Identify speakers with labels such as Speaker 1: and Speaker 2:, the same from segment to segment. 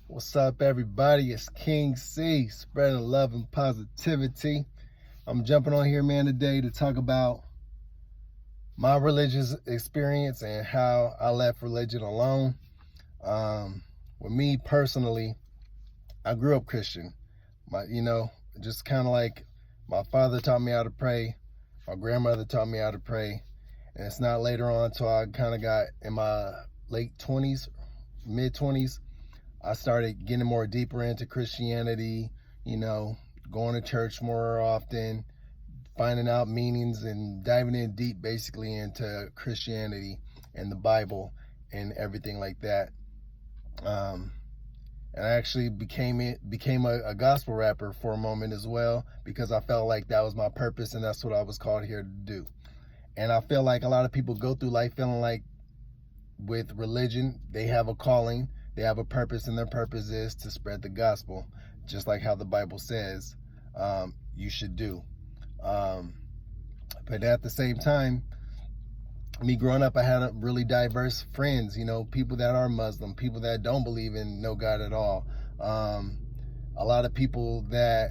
Speaker 1: What's up, everybody? It's King C, spreading love and positivity. I'm jumping on here, man, today to talk about my religious experience and how I left religion alone. With me personally, I grew up Christian. Just kind of like my father taught me how to pray, my grandmother taught me how to pray, and it's not later on until I kind of got in my late 20s, mid 20s. I started getting more deeper into Christianity, going to church more often, finding out meanings and diving in deep basically into Christianity and the Bible and everything like that. And I actually became a gospel rapper for a moment as well, because I felt like that was my purpose and that's what I was called here to do. And I feel like a lot of people go through life feeling like with religion, they have a calling, they have a purpose, and their purpose is to spread the gospel, just like how the Bible says you should do. But at the same time, me growing up, I had a really diverse friends, people that are Muslim, people that don't believe in no God at all. A lot of people that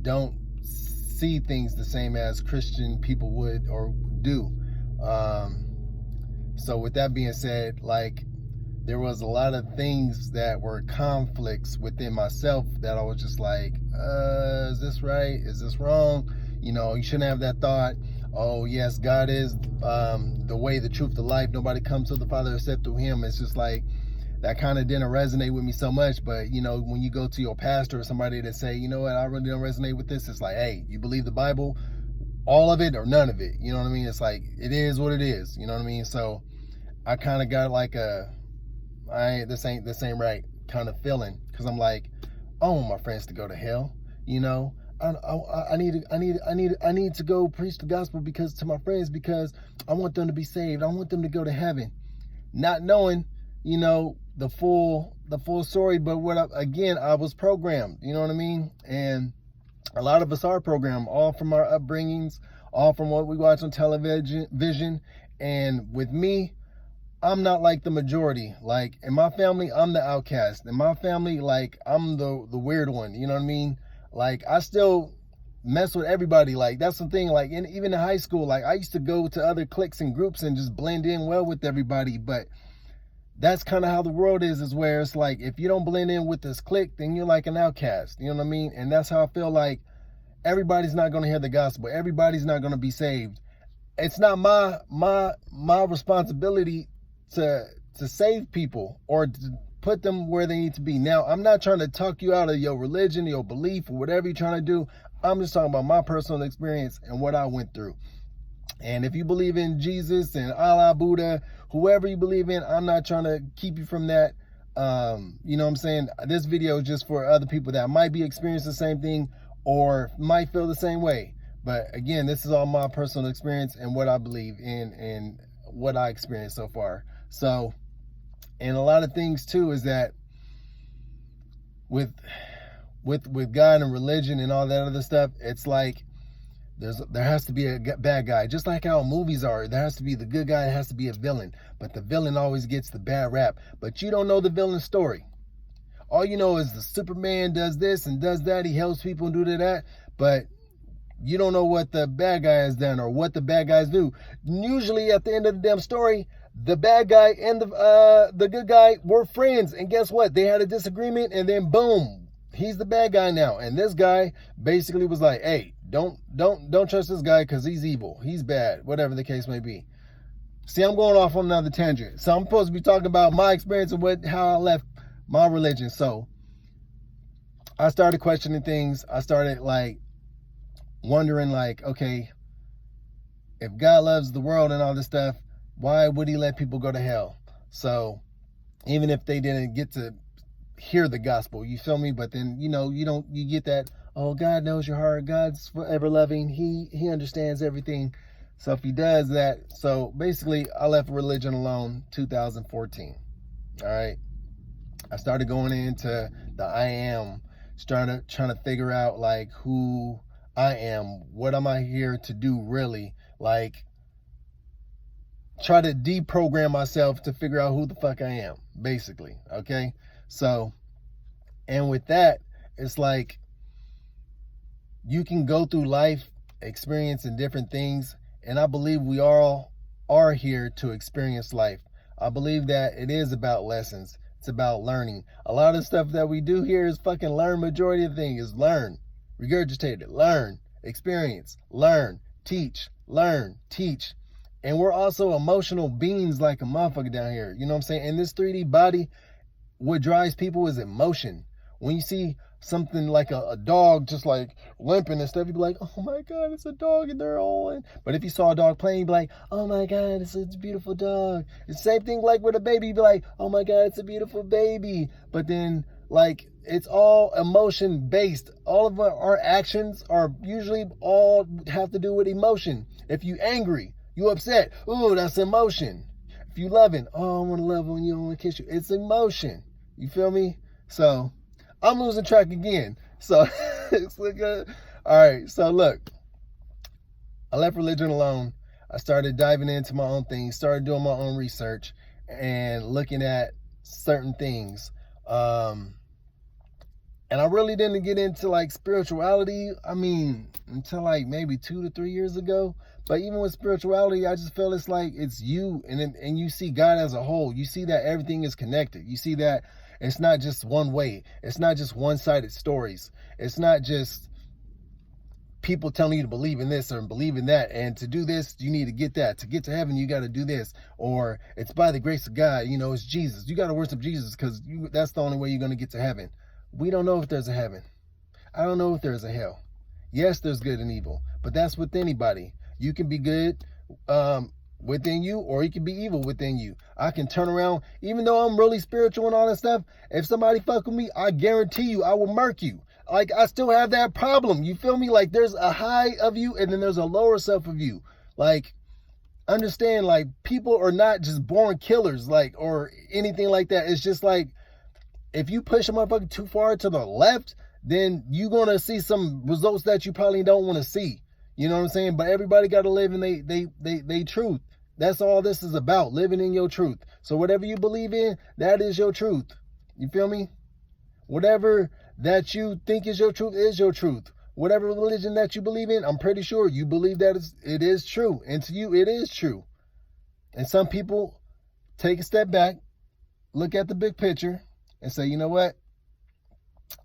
Speaker 1: don't see things the same as Christian people would or do. So with that being said, there was a lot of things that were conflicts within myself that I was just like, is this right? Is this wrong? You shouldn't have that thought. Oh, yes, God is the way, the truth, the life. Nobody comes to the Father except through him. It's just like, that kind of didn't resonate with me so much. But, when you go to your pastor or somebody that say, you know what, I really don't resonate with this. It's like, hey, you believe the Bible, all of it or none of it. You know what I mean? It's like, it is what it is. You know what I mean? So I kind of got like this ain't right kind of feeling, because I'm like, I don't want my friends to go to hell. I need to go preach the gospel to my friends, because I want them to be saved. I want them to go to heaven, not knowing, the full story. But I was programmed. You know what I mean? And a lot of us are programmed, all from our upbringings, all from what we watch on television. And with me, I'm not like the majority. Like in my family, I'm the outcast. In my family, I'm the weird one. You know what I mean? I still mess with everybody. That's the thing. Even in high school, I used to go to other cliques and groups and just blend in well with everybody. But that's kind of how the world is where it's like, if you don't blend in with this clique, then you're like an outcast. You know what I mean? And that's how I feel like everybody's not going to hear the gospel. Everybody's not going to be saved. It's not my responsibility to save people or to put them where they need to be. Now, I'm not trying to talk you out of your religion, your belief, or whatever you're trying to do. I'm just talking about my personal experience and what I went through. And if you believe in Jesus and Allah, Buddha, whoever you believe in, I'm not trying to keep you from that. You know what I'm saying? This video is just for other people that might be experiencing the same thing or might feel the same way. But again, this is all my personal experience and what I believe in and what I experienced so far. So, and a lot of things too is that with God and religion and all that other stuff, it's like there has to be a bad guy. Just like how movies are, there has to be the good guy, there has to be a villain. But the villain always gets the bad rap. But you don't know the villain's story. All you know is the Superman does this and does that. He helps people and do that. But you don't know what the bad guy has done or what the bad guys do. Usually at the end of the damn story, the bad guy and the good guy were friends. And guess what? They had a disagreement and then boom, he's the bad guy now. And this guy basically was like, hey, don't trust this guy because he's evil. He's bad, whatever the case may be. See, I'm going off on another tangent. So I'm supposed to be talking about my experience and how I left my religion. So I started questioning things. I started wondering okay, if God loves the world and all this stuff, why would he let people go to hell? So even if they didn't get to hear the gospel, you feel me? But then, you get that, oh, God knows your heart. God's forever loving. He understands everything. So if he does that, so basically I left religion alone 2014. All right. I started going into the I am, trying to figure out who I am. What am I here to do really? Like, try to deprogram myself to figure out who the fuck I am, basically. Okay? So, and with that, it's like you can go through life experiencing different things, and I believe we all are here to experience life. I believe that it is about lessons. It's about learning. A lot of stuff that we do here is fucking learn. Majority of the thing is learn, regurgitate it, learn, experience, learn, teach, learn, teach. And we're also emotional beings like a motherfucker down here. You know what I'm saying? In this 3D body, what drives people is emotion. When you see something like a dog just like limping and stuff, you'd be like, oh my God, it's a dog and they're all in. But if you saw a dog playing, you'd be like, oh my God, it's a beautiful dog. It's the same thing like with a baby, you'd be like, oh my God, it's a beautiful baby. But then like it's all emotion based. All of our actions are usually all have to do with emotion. If you angry, you upset, ooh, that's emotion. If you loving, oh, I want to love on you, I want to kiss you. It's emotion. You feel me? So I'm losing track again. So it's like all right. So look, I left religion alone. I started diving into my own things, started doing my own research and looking at certain things. And I really didn't get into like spirituality. I mean, until like maybe 2 to 3 years ago. But even with spirituality, I just feel it's like it's you and you see God as a whole. You see that everything is connected. You see that it's not just one way. It's not just one-sided stories. It's not just people telling you to believe in this or believe in that. And to do this, you need to get that. To get to heaven, you got to do this. Or it's by the grace of God. You know, it's Jesus. You got to worship Jesus because that's the only way you're going to get to heaven. We don't know if there's a heaven. I don't know if there's a hell. Yes, there's good and evil. But that's with anybody. You can be good within you, or you can be evil within you. I can turn around, even though I'm really spiritual and all that stuff. If somebody fuck with me, I guarantee you, I will murk you. Like, I still have that problem. You feel me? Like, there's a high of you, and then there's a lower self of you. Like, understand, like, people are not just born killers, like, or anything like that. It's just like, if you push a motherfucker too far to the left, then you're going to see some results that you probably don't want to see. You know what I'm saying? But everybody got to live in they truth. That's all this is about, living in your truth. So whatever you believe in, that is your truth. You feel me? Whatever that you think is your truth. Whatever religion that you believe in, I'm pretty sure you believe that it is true. And to you, it is true. And some people take a step back, look at the big picture, and say, you know what?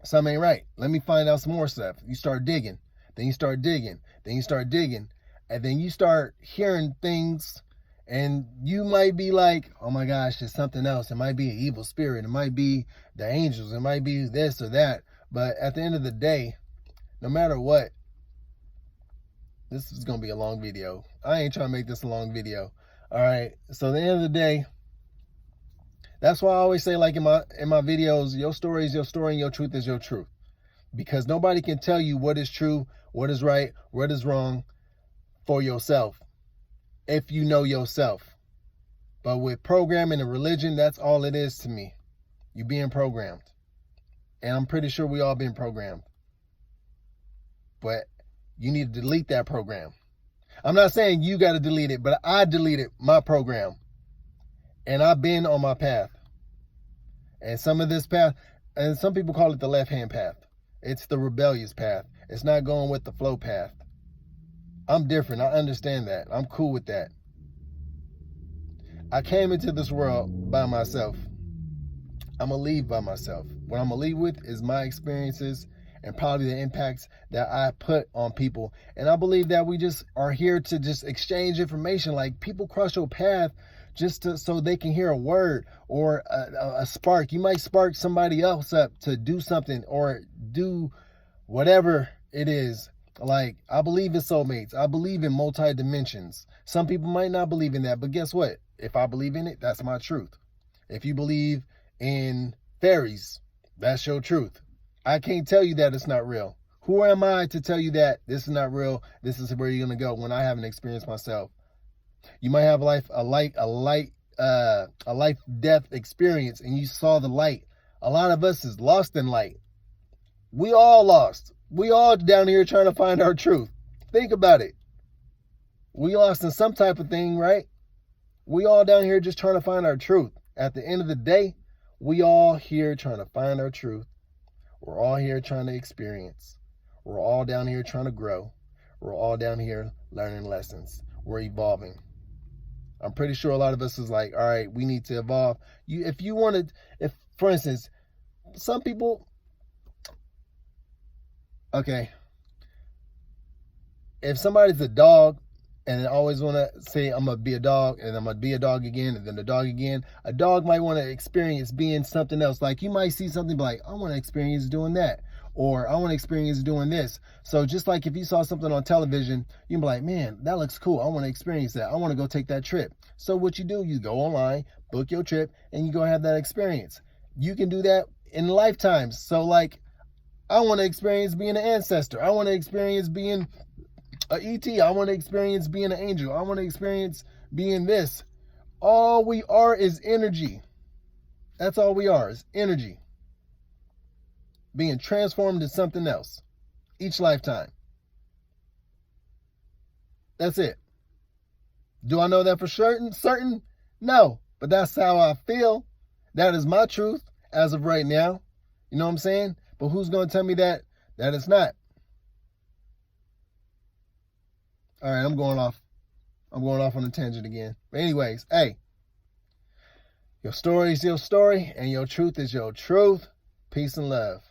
Speaker 1: Something ain't right. Let me find out some more stuff. You start digging. Then you start digging. Then you start digging. And then you start hearing things. And you might be like, oh my gosh, it's something else. It might be an evil spirit. It might be the angels. It might be this or that. But at the end of the day, no matter what, this is going to be a long video. I ain't trying to make this a long video. All right. So at the end of the day, that's why I always say, like in my videos, your story is your story and your truth is your truth. Because nobody can tell you what is true, what is right, what is wrong for yourself if you know yourself. But with programming and religion, that's all it is to me. You being programmed. And I'm pretty sure we all been programmed. But you need to delete that program. I'm not saying you got to delete it, but I deleted my program. And I've been on my path. And some of this path, and some people call it the left-hand path. It's the rebellious path. It's not going with the flow path. I'm different. I understand that. I'm cool with that. I came into this world by myself. I'm going to leave by myself. What I'm going to leave with is my experiences and probably the impacts that I put on people. And I believe that we just are here to just exchange information. Like, people cross your path just so they can hear a word or a spark. You might spark somebody else up to do something or do whatever it is. Like, I believe in soulmates. I believe in multi-dimensions. Some people might not believe in that, but guess what? If I believe in it, that's my truth. If you believe in fairies, that's your truth. I can't tell you that it's not real. Who am I to tell you that this is not real? This is where you're going to go when I haven't experienced myself. You might have a life-death experience and you saw the light. A lot of us is lost in light. We all lost. We all down here trying to find our truth. Think about it. We lost in some type of thing, right? We all down here just trying to find our truth. At the end of the day, we all here trying to find our truth. We're all here trying to experience. We're all down here trying to grow. We're all down here learning lessons. We're evolving. I'm pretty sure a lot of us is like, all right, we need to evolve. If you wanted, if, for instance, some people, okay, if somebody's a dog and they always want to say, I'm going to be a dog and I'm going to be a dog again and then a dog again, a dog might want to experience being something else. Like you might see something like, I want to experience doing that. Or I want to experience doing this. So just like if you saw something on television, you'd be like, man, that looks cool. I want to experience that. I want to go take that trip. So what you do, you go online, book your trip, and you go have that experience. You can do that in lifetimes. So like, I want to experience being an ancestor. I want to experience being a ET. I want to experience being an angel. I want to experience being this. All we are is energy. That's all we are is energy. Being transformed into something else each lifetime. That's it. Do I know that for certain? No, but that's how I feel. That is my truth as of right now. You know what I'm saying? But who's going to tell me that it's not? All right, I'm going off on a tangent again. But anyways, hey, your story is your story and your truth is your truth. Peace and love.